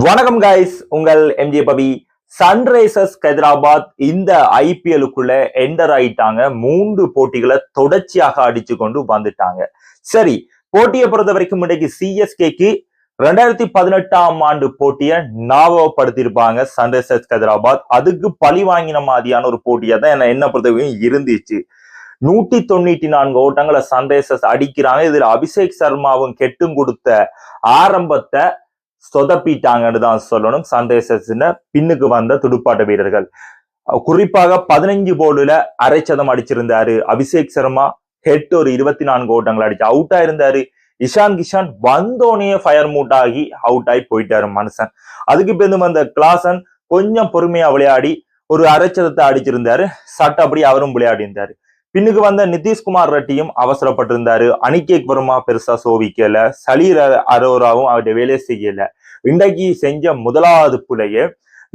வணக்கம் கைஸ், உங்கள் எம்ஜே பவி. சன்ரைசர்ஸ் ஹைதராபாத் இந்த ஐபிஎலுக்குள்ள என்டர் ஆயிட்டாங்க. 3 போட்டிகளை தொடர்ச்சியாக அடிச்சு கொண்டு வந்துட்டாங்க. சரி, போட்டியை பொறுத்த வரைக்கும் இன்றைக்கு சிஎஸ்கேக்கு 2018ஆம் ஆண்டு போட்டியை ஞாபகப்படுத்தியிருப்பாங்க சன்ரைசர்ஸ் ஹைதராபாத். அதுக்கு பழி வாங்கின மாதிரியான ஒரு போட்டியா தான் என்ன பொறுத்தவரைக்கும் இருந்துச்சு. 194 ஓட்டங்களை சன்ரைசர்ஸ் அடிக்கிறாங்க. இதுல அபிஷேக் சர்மாவும் கெட்டும் கொடுத்த ஆரம்பத்தை சொதப்பிட்டாங்கன்னு தான் சொல்லணும். சன்ரைசர்ஸ் பின்னுக்கு வந்த துடுப்பாட்ட வீரர்கள், குறிப்பாக 15 போர்டுல அரைச்சதம் அடிச்சிருந்தாரு அபிஷேக் சர்மா. ஹெட் ஒரு 24 ஓட்டங்கள் அடிச்சு அவுட் ஆயிருந்தாரு. இஷான் கிஷான் வந்தோனே ஃபயர் மூட் ஆகி அவுட் ஆகி போயிட்டாரு மனுஷன். அதுக்கு பிறகு வந்த கிளாசன் கொஞ்சம் பொறுமையா விளையாடி ஒரு அரைச்சதத்தை அடிச்சிருந்தாரு. சட்டப்படி அவரும் விளையாடி இருந்தாரு. பின்னுக்கு வந்த நிதிஷ்குமார் ரெட்டியும் அவசரப்பட்டிருந்தாரு. அனிகேக் வர்மா பெருசா சோவிக்கல. சலீர் அரோராவும் அவருடைய வேலையை செய்யல. இன்றைக்கு செஞ்ச முதலாவது புள்ளைய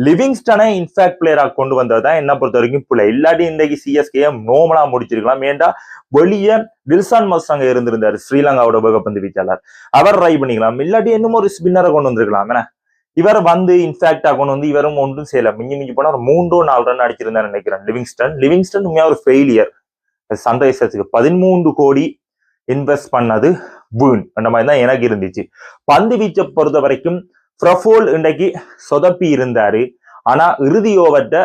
லிவிங்ஸ்டனை இன்ஃபேக்ட் பிளேயரா கொண்டு வந்ததுதான் என்ன பொறுத்த வரைக்கும் புள்ளை. இல்லாட்டி இன்றைக்கு சிஎஸ்கே நோமலா முடிச்சிருக்கலாம். ஏண்டா வெளியே வில்சன் மஸ்டாங்க இருந்திருந்தாரு, ஸ்ரீலங்காவோட வேகப்பந்து வீச்சாளர். அவர் ட்ரை பண்ணிக்கலாம். இல்லாட்டி இன்னும் ஒரு ஸ்பின்னரை கொண்டு வந்திருக்கலாம். ஏன்னா இவர் வந்து இன்ஃபேக்டா கொண்டு வந்து இவரும் ஒன்றும் செய்யல. மிஞ்சி போனா ஒரு 3-4 ரன் அடிச்சிருந்தாரு நினைக்கிறேன். லிவிங்ஸ்டன் உண்மையா ஒரு ஃபெயிலியர். சன்ரைசர்ஸுக்கு 13 கோடி இன்வெஸ்ட் பண்ணது வீண் அந்த மாதிரி தான் எனக்கு இருந்துச்சு. பந்து வீச்சை பொறுத்த வரைக்கும் பிரஃபோல் இன்றைக்கு சொதப்பி இருந்தாரு. ஆனா இறுதி ஓவர்ட்ட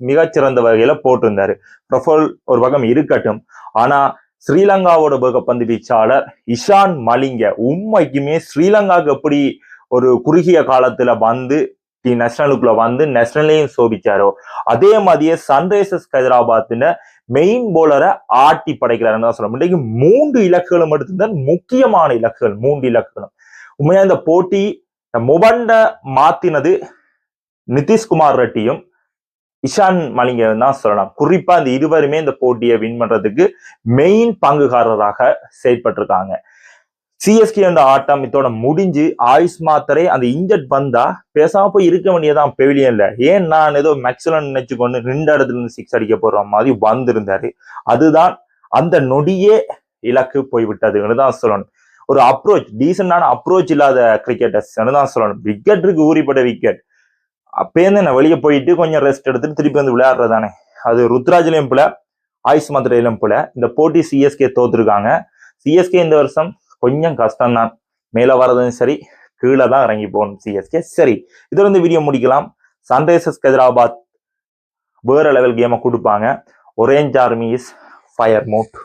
மிகச்சிறந்த வகையில போட்டிருந்தாரு. பிரஃபோல் ஒரு பக்கம் இருக்கட்டும், ஆனா ஸ்ரீலங்காவோட வேகப்பந்து வீச்சாளர் இஷான் மலிங்க உண்மைக்குமே ஸ்ரீலங்காவுக்கு எப்படி ஒரு குறுகிய காலத்துல வந்து நேஷனலுக்குள்ள வந்து நேஷனலையும் சோபிச்சாரோ அதே மாதிரியே சன்ரைசர்ஸ் ஹைதராபாத்ல மெயின் போலரை ஆட்டி படைக்கிறாருன்னு தான் சொல்லணும். இன்றைக்கு 3 இலக்குகளும் எடுத்திருந்தால் முக்கியமான இலக்குகள் 3 இலக்குகளும். உண்மையா இந்த போட்டி மொபண்ட மாத்தினது நிதிஷ்குமார் ரெட்டியும் இஷான் மலிங்க தான் சொல்லலாம். குறிப்பா இந்த இருவருமே இந்த போட்டியை வின் பண்றதுக்கு மெயின் பங்குகாரராக செயற்பட்டிருக்காங்க. சிஎஸ்கே என்ற ஆட்டம் இதோட முடிஞ்சு ஆயுஷ் மாத்திரை அந்த இன்ஜெக்ட் வந்தா பேசாம போய் இருக்க வேண்டியதான் பெவிலியன்ல. ஏன் நான் ஏதோ மேக்ஸிமம் நினைச்சு கொண்டு 2 இடத்துல இருந்து 6 அடிக்க போற மாதிரி வந்திருந்தாரு. அதுதான் அந்த நொடியே இலக்கு போய்விட்டதுன்னு தான் சொல்லணும். ஒரு அப்ரோச், டீசென்டான அப்ரோச் இல்லாத கிரிக்கெட்டர்ஸ் தான் சொல்லணும். விக்கெட்டுக்கு ஊறிப்பட்ட விக்கெட் அப்பேருந்து நான் வெளியே போயிட்டு கொஞ்சம் ரெஸ்ட் எடுத்துட்டு திருப்பி வந்து விளையாடுறதானே. அது ருத்ராஜ்லயும் போல ஆயுஷ் மாத்திரையிலும் போல இந்த போட்டி சிஎஸ்கே தோத்துருக்காங்க. சிஎஸ்கே இந்த வருஷம் கொஞ்சம் கஷ்டம்தான். மேல வர்றதும் சரி, கீழே தான் இறங்கி போகணும் சிஎஸ்கே. சரி, இதுல இருந்து வீடியோ முடிக்கலாம். சன்ரைசர்ஸ் ஹைதராபாத் வேற லெவல் கேமை கொடுப்பாங்க. Orange army is fire mode.